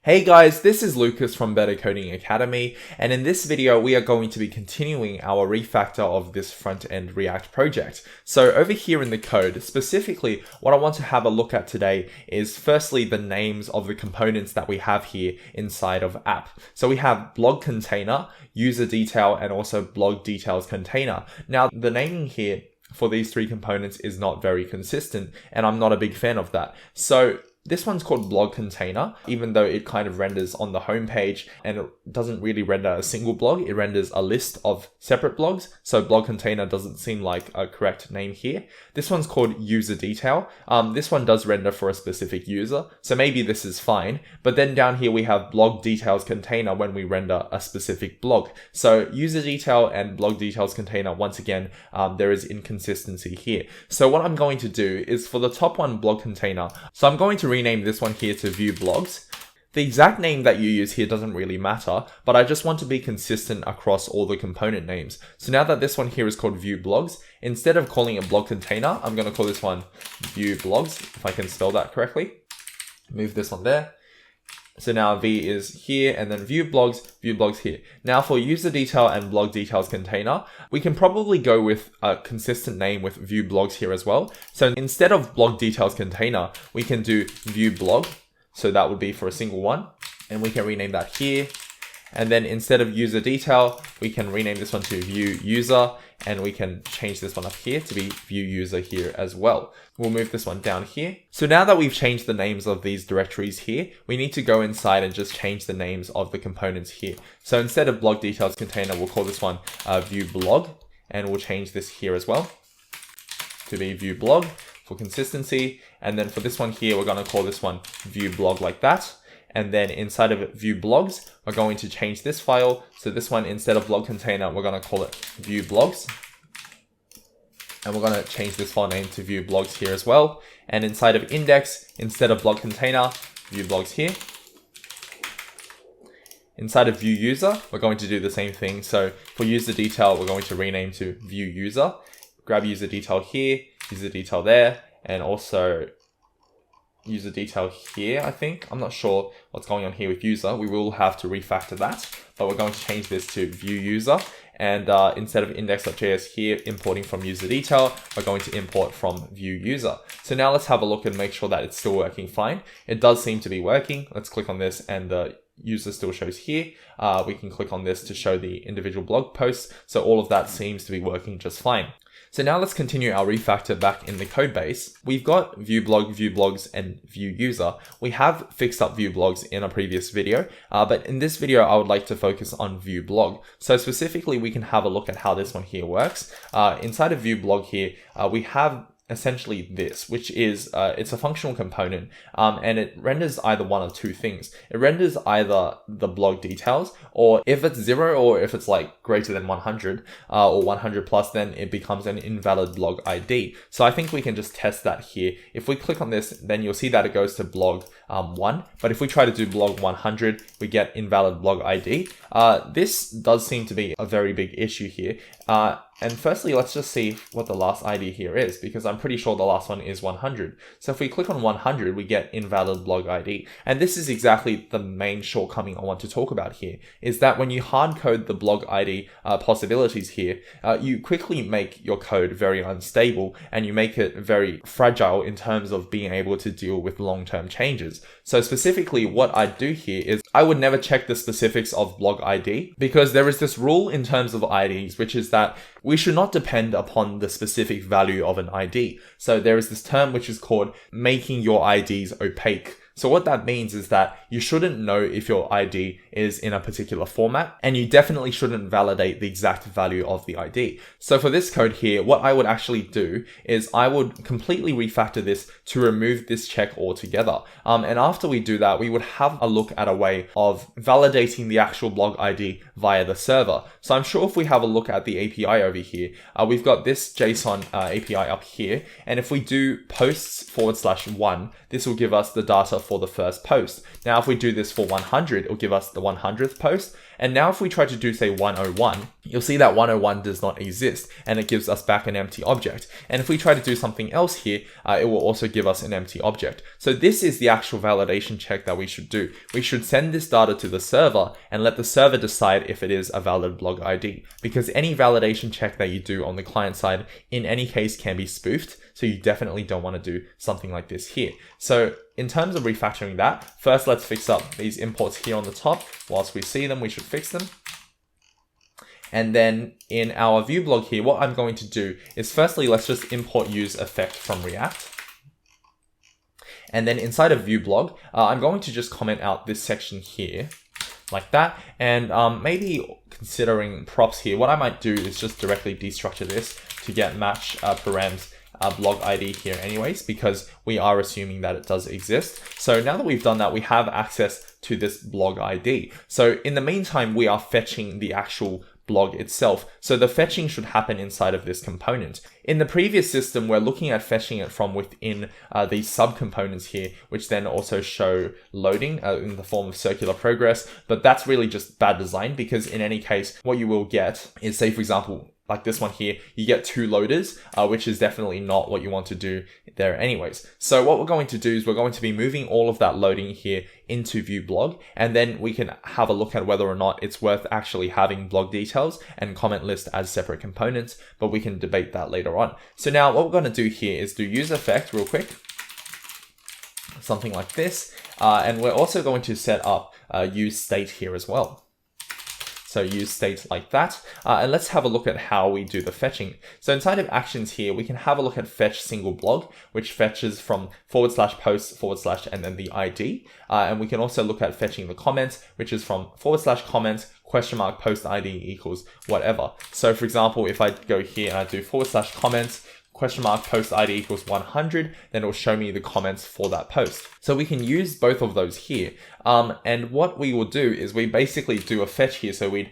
Hey guys, this is Lucas from Better Coding Academy, and in this video we are going to be continuing our refactor of this front-end React project. So over here in the code, specifically what I want to have a look at today is firstly the names of the components that we have here inside of app. So we have blog container, user detail, and also blog details container. Now the naming here for these three components is not very consistent, and I'm not a big fan of that. So this one's called blog container, even though it kind of renders on the home page and it doesn't really render a single blog, it renders a list of separate blogs. So blog container doesn't seem like a correct name here. This one's called user detail. This one does render for a specific user, so maybe this is fine. But then down here we have blog details container when we render a specific blog. So user detail and blog details container, once again, there is inconsistency here. So what I'm going to do is for the top one, blog container, so I'm going to rename this one here to ViewBlogs. The exact name that you use here doesn't really matter, but I just want to be consistent across all the component names. So now that this one here is called ViewBlogs, instead of calling it blog container, I'm going to call this one ViewBlogs, if I can spell that correctly. Move this one there. So now V is here, and then ViewBlogs here. Now for user detail and blog details container, we can probably go with a consistent name with ViewBlogs here as well. So instead of blog details container, we can do ViewBlog. So that would be for a single one, and we can rename that here. And then instead of user detail, we can rename this one to view user, and we can change this one up here to be view user here as well. We'll move this one down here. So now that we've changed the names of these directories here, we need to go inside and just change the names of the components here. So instead of blog details container, we'll call this one view blog, and we'll change this here as well to be view blog for consistency. And then for this one here, we're going to call this one view blog like that. And then inside of ViewBlogs, we're going to change this file. So this one, instead of blog container, we're going to call it ViewBlogs. And we're going to change this file name to ViewBlogs here as well. And inside of index, instead of blog container, ViewBlogs here. Inside of ViewUser, we're going to do the same thing. So for user detail, we're going to rename to ViewUser. Grab user detail here, user detail there, and also user detail here, I think. I'm not sure what's going on here with user. We will have to refactor that, but we're going to change this to view user. And instead of index.js here importing from user detail, we're going to import from view user. So now let's have a look and make sure that it's still working fine. It does seem to be working. Let's click on this and the user still shows here. We can click on this to show the individual blog posts. So all of that seems to be working just fine. So now let's continue our refactor back in the code base. We've got ViewBlog, ViewBlogs, and ViewUser. We have fixed up ViewBlogs in a previous video, but in this video, I would like to focus on ViewBlog. So specifically, we can have a look at how this one here works. Inside of ViewBlog here, we have essentially this, which is it's a functional component, and it renders either one of two things. It renders either the blog details, or if it's 0 or if it's like greater than 100 or 100 plus, then it becomes an invalid blog ID. So I think we can just test that here. If we click on this, then you'll see that it goes to blog 1, but if we try to do blog 100, we get invalid blog ID. This does seem to be a very big issue here. And firstly, let's just see what the last ID here is, because I'm pretty sure the last one is 100. So if we click on 100, we get invalid blog ID. And this is exactly the main shortcoming I want to talk about here, is that when you hard code the blog ID possibilities here, you quickly make your code very unstable, and you make it very fragile in terms of being able to deal with long-term changes. So specifically what I do here is I would never check the specifics of blog ID, because there is this rule in terms of IDs, which is that we should not depend upon the specific value of an ID. So there is this term which is called making your IDs opaque. So what that means is that you shouldn't know if your ID is in a particular format, and you definitely shouldn't validate the exact value of the ID. So for this code here, what I would actually do is I would completely refactor this to remove this check altogether. And after we do that, we would have a look at a way of validating the actual blog ID via the server. So I'm sure if we have a look at the API over here, we've got this JSON API up here. And if we do posts/1, this will give us the data for the first post. Now, if we do this for 100, it'll give us the 100th post. And now if we try to do say 101, you'll see that 101 does not exist and it gives us back an empty object. And if we try to do something else here, it will also give us an empty object. So this is the actual validation check that we should do. We should send this data to the server and let the server decide if it is a valid blog ID, because any validation check that you do on the client side in any case can be spoofed. So you definitely don't want to do something like this here. So in terms of refactoring that, first let's fix up these imports here on the top. Whilst we see them, we should fix them. And then in our ViewBlog here, what I'm going to do is firstly, let's just import use effect from React. And then inside of ViewBlog, I'm going to just comment out this section here like that. And maybe considering props here, what I might do is just directly destructure this to get match params blog ID here anyways, because we are assuming that it does exist. So now that we've done that, we have access to this blog ID. So in the meantime, we are fetching the actual blog itself. So the fetching should happen inside of this component. In the previous system, we're looking at fetching it from within these subcomponents here, which then also show loading in the form of circular progress. But that's really just bad design, because in any case, what you will get is, say for example, like this one here, you get two loaders, which is definitely not what you want to do there anyways. So what we're going to do is we're going to be moving all of that loading here into ViewBlog, and then we can have a look at whether or not it's worth actually having blog details and comment list as separate components, but we can debate that later on. So now what we're going to do here is do use effect real quick, something like this, and we're also going to set up use state here as well. So use state like that. And let's have a look at how we do the fetching. So inside of actions here, we can have a look at fetch single blog, which fetches from /post/ and then the ID. And we can also look at fetching the comment, which is from /comment $post ID equals whatever. So for example, if I go here and I do /comment $post ID equals 100, then it will show me the comments for that post. So we can use both of those here. And what we will do is we basically do a fetch here. So we'd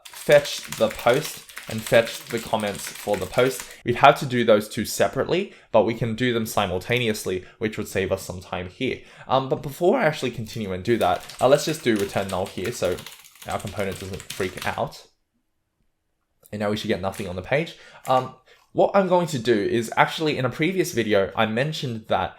fetch the post and fetch the comments for the post. We'd have to do those two separately, but we can do them simultaneously, which would save us some time here. But before I actually continue and do that, let's just do return null here so our component doesn't freak out. And now we should get nothing on the page. What I'm going to do is actually, in a previous video, I mentioned that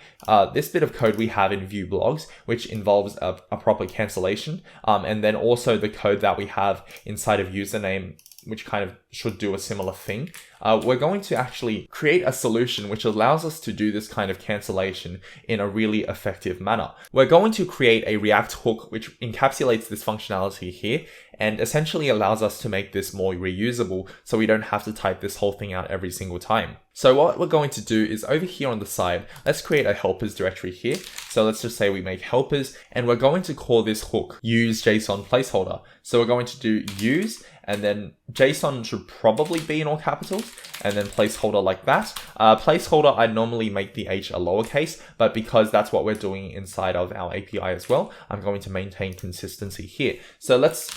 this bit of code we have in ViewBlogs, which involves a proper cancellation, and then also the code that we have inside of username, which kind of should do a similar thing. We're going to actually create a solution which allows us to do this kind of cancellation in a really effective manner. We're going to create a React hook which encapsulates this functionality here and essentially allows us to make this more reusable so we don't have to type this whole thing out every single time. So what we're going to do is over here on the side, let's create a helpers directory here. So let's just say we make helpers, and we're going to call this hook use JSON placeholder. So we're going to do use, and then JSON should probably be in all capitals, and then placeholder like that. Placeholder, I normally make the H a lowercase, but because that's what we're doing inside of our API as well, I'm going to maintain consistency here. So let's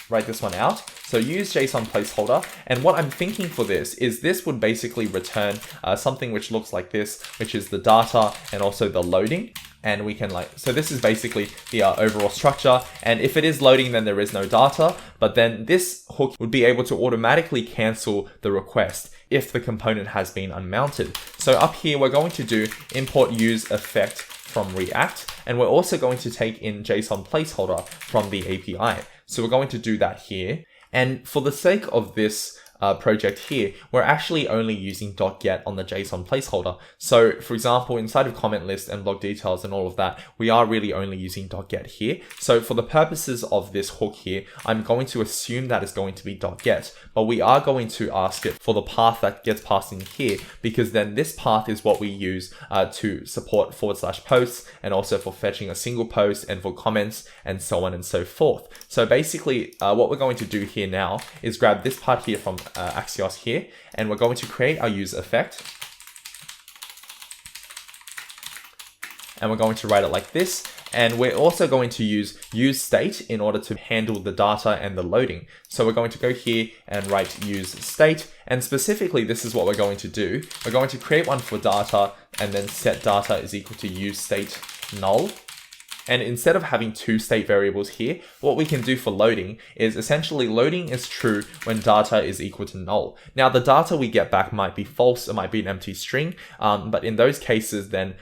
write this one out. So use JSON placeholder, and what I'm thinking for this is this would basically return something which looks like this, which is the data and also the loading. And we can so this is basically the overall structure. And if it is loading, then there is no data, but then this hook would be able to automatically cancel the request if the component has been unmounted. So up here, we're going to do import use effect from React, and we're also going to take in JSON placeholder from the API. So we're going to do that here. And for the sake of this project here, we're actually only using .get on the JSON placeholder. So for example, inside of comment list and blog details and all of that, we are really only using .get here. So for the purposes of this hook here, I'm going to assume that it's going to be .get, but we are going to ask it for the path that gets passed in here, because then this path is what we use to support /posts, and also for fetching a single post and for comments and so on and so forth. So basically what we're going to do here now is grab this part here from Axios here, and we're going to create our use effect, and we're going to write it like this. And we're also going to use state in order to handle the data and the loading. So we're going to go here and write use state, and specifically this is what we're going to do. We're going to create one for data, and then set data is equal to use state null. And instead of having two state variables here, what we can do for loading is essentially loading is true when data is equal to null. Now the data we get back might be false, it might be an empty string, but in those cases then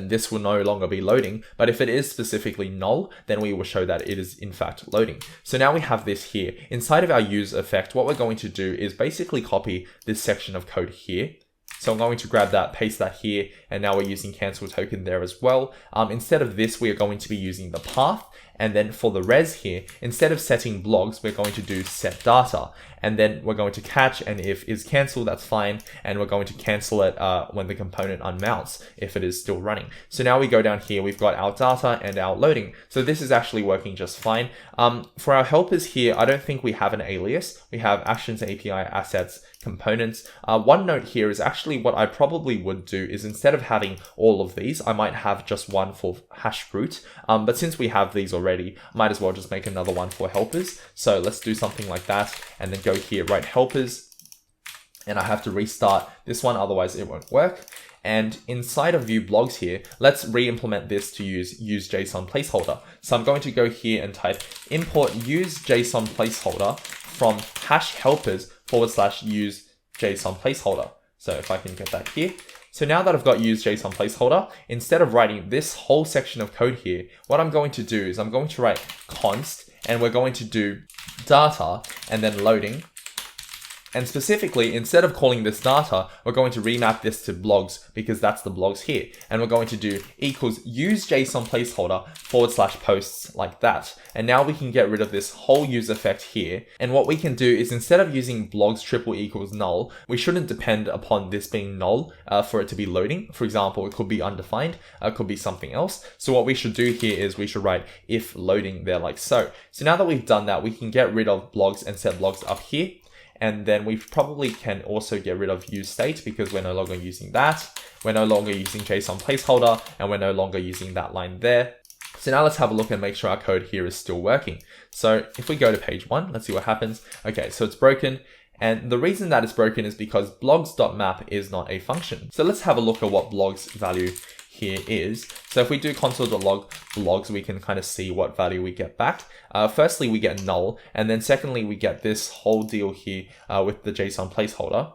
this will no longer be loading. But if it is specifically null, then we will show that it is in fact loading. So now we have this here. Inside of our use effect, what we're going to do is basically copy this section of code here. So I'm going to grab that, paste that here, and now we're using cancel token there as well. Instead of this, we are going to be using the path. And then for the res here, instead of setting blogs, we're going to do set data. And then we're going to catch, and if is cancel, that's fine. And we're going to cancel it when the component unmounts, if it is still running. So now we go down here, we've got our data and our loading. So this is actually working just fine. For our helpers here, I don't think we have an alias. We have actions, API, assets, components. One note here is actually what I probably would do is instead of having all of these, I might have just one for hash root. But since we have these already, might as well just make another one for helpers. So let's do something like that and then go here, write helpers. And I have to restart this one, otherwise it won't work. And inside of ViewBlogs here, let's re-implement this to use JSONPlaceholder. So I'm going to go here and type import use JSONPlaceholder from hash helpers / use JSONPlaceholder. So if I can get that here. So now that I've got use JSONPlaceholder, instead of writing this whole section of code here, what I'm going to do is I'm going to write const, and we're going to do data and then loading. And specifically, instead of calling this data, we're going to remap this to blogs because that's the blogs here. And we're going to do equals use JSONPlaceholder / posts like that. And now we can get rid of this whole use effect here. And what we can do is instead of using blogs triple equals null, we shouldn't depend upon this being null for it to be loading. For example, it could be undefined, it could be something else. So what we should do here is we should write if loading there like so. So now that we've done that, we can get rid of blogs and set blogs up here. And then we probably can also get rid of use state because we're no longer using that. We're no longer using JSON placeholder, and we're no longer using that line there. So now let's have a look and make sure our code here is still working. So if we go to page 1, let's see what happens. Okay, so it's broken. And the reason that it's broken is because blogs.map is not a function. So let's have a look at what blogs value here is. So if we do console.log blogs, we can kind of see what value we get back. Firstly, we get null. And then secondly, we get this whole deal here with the JSON placeholder.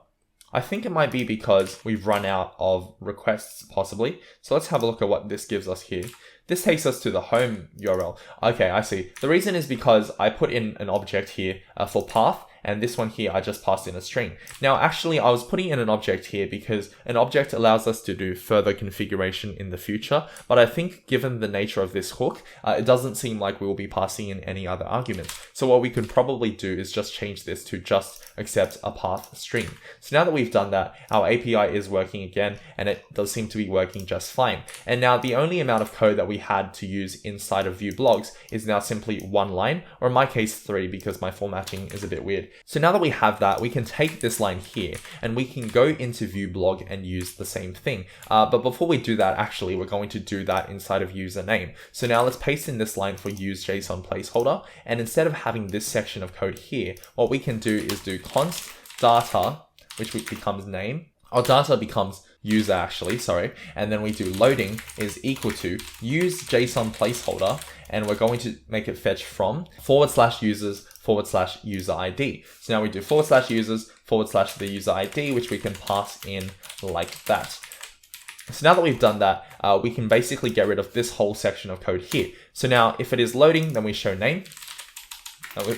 I think it might be because we've run out of requests possibly. So let's have a look at what this gives us here. This takes us to the home URL. Okay, I see. The reason is because I put in an object here for path. And this one here, I just passed in a string. Now, actually, I was putting in an object here because an object allows us to do further configuration in the future. But I think given the nature of this hook, it doesn't seem like we will be passing in any other arguments. So what we could probably do is just change this to just accept a path string. So now that we've done that, our API is working again, and it does seem to be working just fine. And now the only amount of code that we had to use inside of ViewBlogs is now simply one line, or in my case, 3, because my formatting is a bit weird. So now that we have that, we can take this line here and we can go into ViewBlog and use the same thing. But before we do that, actually, we're going to do that inside of username. So now let's paste in this line for use JSON placeholder. And instead of having this section of code here, what we can do is do const data, which becomes name. Our data becomes user actually, sorry. And then we do loading is equal to use JSON placeholder. And we're going to make it fetch from /users /user ID. So now we do /users / the user ID, which we can pass in like that. So now that we've done that, we can basically get rid of this whole section of code here. So now if it is loading, then we show name.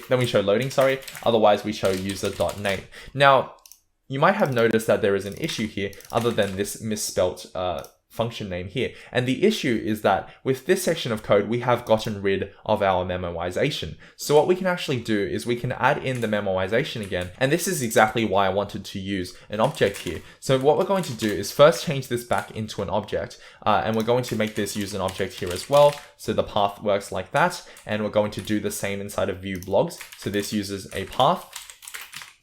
Then we show loading, sorry. Otherwise we show user.name. Now, you might have noticed that there is an issue here other than this misspelt function name here. And the issue is that with this section of code, we have gotten rid of our memoization. So what we can actually do is we can add in the memoization again. And this is exactly why I wanted to use an object here. So what we're going to do is first change this back into an object. And we're going to make this use an object here as well. So the path works like that. And we're going to do the same inside of ViewBlogs. So this uses a path.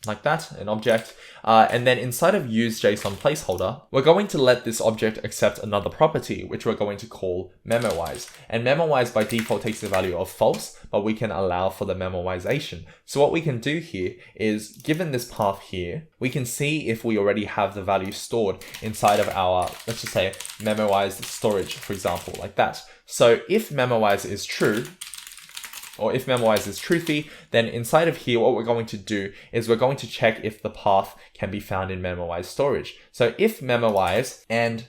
like that, an object. And then inside of use JSON placeholder, we're going to let this object accept another property, which we're going to call memoize. And memoize by default takes the value of false, but we can allow for the memoization. So what we can do here is, given this path here, we can see if we already have the value stored inside of our, let's just say, memoized storage, for example, like that. So if memoize is true, or if memoize is truthy, then inside of here, what we're going to do is we're going to check if the path can be found in memoized storage. So if memoize and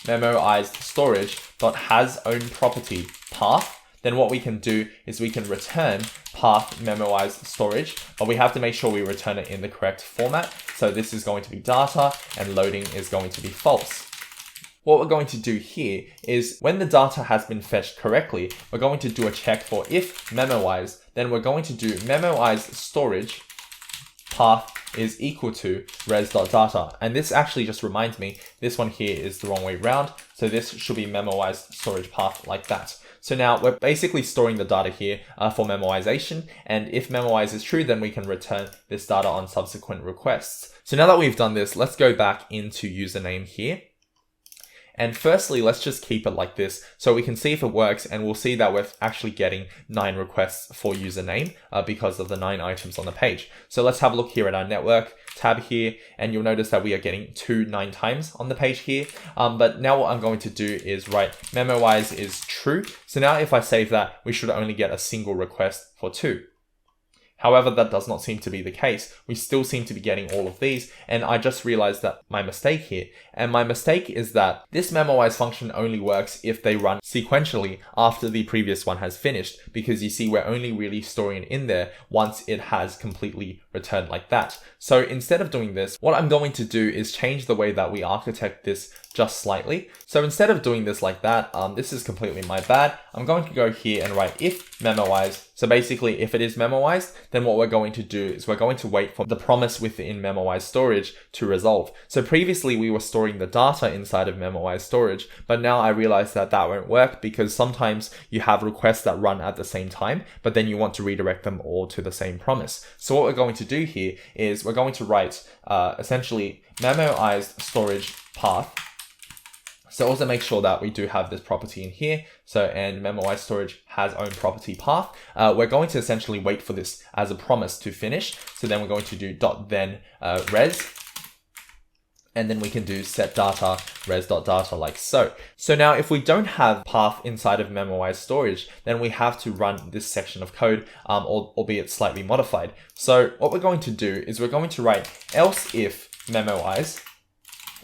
memoized storage dot has own property path, then what we can do is we can return path memoized storage, but we have to make sure we return it in the correct format. So this is going to be data and loading is going to be false. What we're going to do here is when the data has been fetched correctly, we're going to do a check for if memoize, then we're going to do memoized storage path is equal to res.data. And this actually just reminds me, this one here is the wrong way around. So this should be memoized storage path like that. So now we're basically storing the data here for memoization. And if memoize is true, then we can return this data on subsequent requests. So now that we've done this, let's go back into username here. And firstly, let's just keep it like this so we can see if it works, and we'll see that we're actually getting 9 requests for username because of the 9 items on the page. So let's have a look here at our network tab here, and you'll notice that we are getting 2 9 times on the page here. But now what I'm going to do is write memoize is true. So now if I save that, we should only get a single request for 2. However, that does not seem to be the case. We still seem to be getting all of these, and I just realized that my mistake here. And my mistake is that this memoize function only works if they run sequentially after the previous one has finished, because you see we're only really storing it in there once it has completely returned like that. So instead of doing this, what I'm going to do is change the way that we architect this just slightly. So instead of doing this like that, this is completely my bad. I'm going to go here and write if memoize. So basically, if it is memoized, then what we're going to do is we're going to wait for the promise within memoized storage to resolve. So previously we were storing the data inside of memoized storage, but now I realize that that won't work because sometimes you have requests that run at the same time, but then you want to redirect them all to the same promise. So what we're going to do here is we're going to write essentially memoized storage path. So also make sure that we do have this property in here. So, and memoized storage has own property path. We're going to essentially wait for this as a promise to finish. So then we're going to do .then res. And then we can do set data res.data like so. So now if we don't have path inside of memoized storage, then we have to run this section of code, albeit slightly modified. So what we're going to do is we're going to write else if memoize.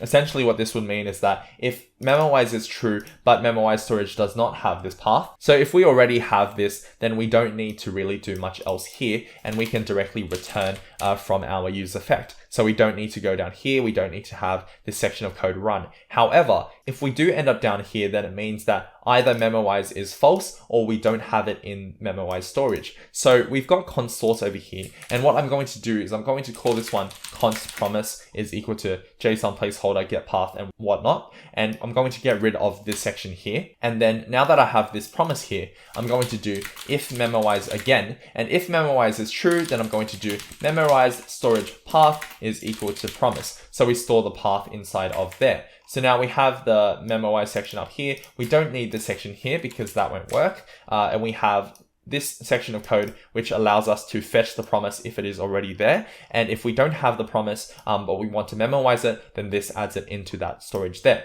Essentially what this would mean is that if memoize is true, but memoized storage does not have this path. So if we already have this, then we don't need to really do much else here, and we can directly return from our use effect. So we don't need to go down here. We don't need to have this section of code run. However, if we do end up down here, then it means that either memoize is false or we don't have it in memoized storage. So we've got const source over here. And what I'm going to do is I'm going to call this one const promise is equal to JSON placeholder get path and whatnot. And I'm going to get rid of this section here. And then now that I have this promise here, I'm going to do if memoize again. And if memoize is true, then I'm going to do memoized storage path is equal to promise. So we store the path inside of there. So now we have the memoize section up here. We don't need this section here because that won't work. And we have this section of code which allows us to fetch the promise if it is already there. And if we don't have the promise, but we want to memoize it, then this adds it into that storage there.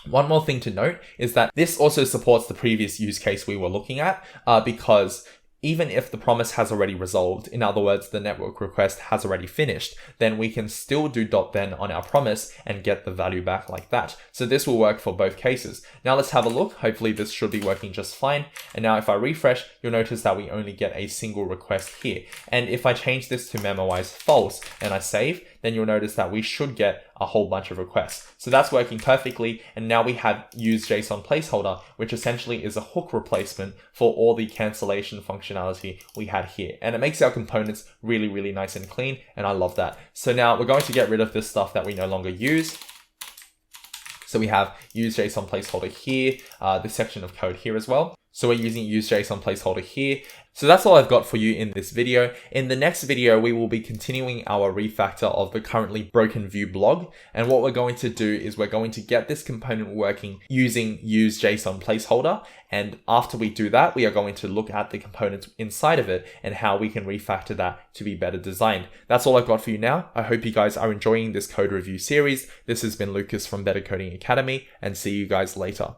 One more thing to note is that this also supports the previous use case we were looking at because even if the promise has already resolved, in other words, the network request has already finished, then we can still do .then on our promise and get the value back like that. So this will work for both cases. Now let's have a look. Hopefully this should be working just fine. And now if I refresh, you'll notice that we only get a single request here. And if I change this to memoize false and I save, then you'll notice that we should get a whole bunch of requests. So that's working perfectly. And now we have used JSON placeholder, which essentially is a hook replacement for all the cancellation functionality we had here. And it makes our components really, really nice and clean. And I love that. So now we're going to get rid of this stuff that we no longer use. So we have use JSON placeholder here, this section of code here as well. So we're using use JSON placeholder here. So that's all I've got for you in this video. In the next video, we will be continuing our refactor of the currently broken ViewBlog. And what we're going to do is we're going to get this component working using use JSON placeholder. And after we do that, we are going to look at the components inside of it and how we can refactor that to be better designed. That's all I've got for you now. I hope you guys are enjoying this code review series. This has been Lucas from Better Coding Academy, and see you guys later.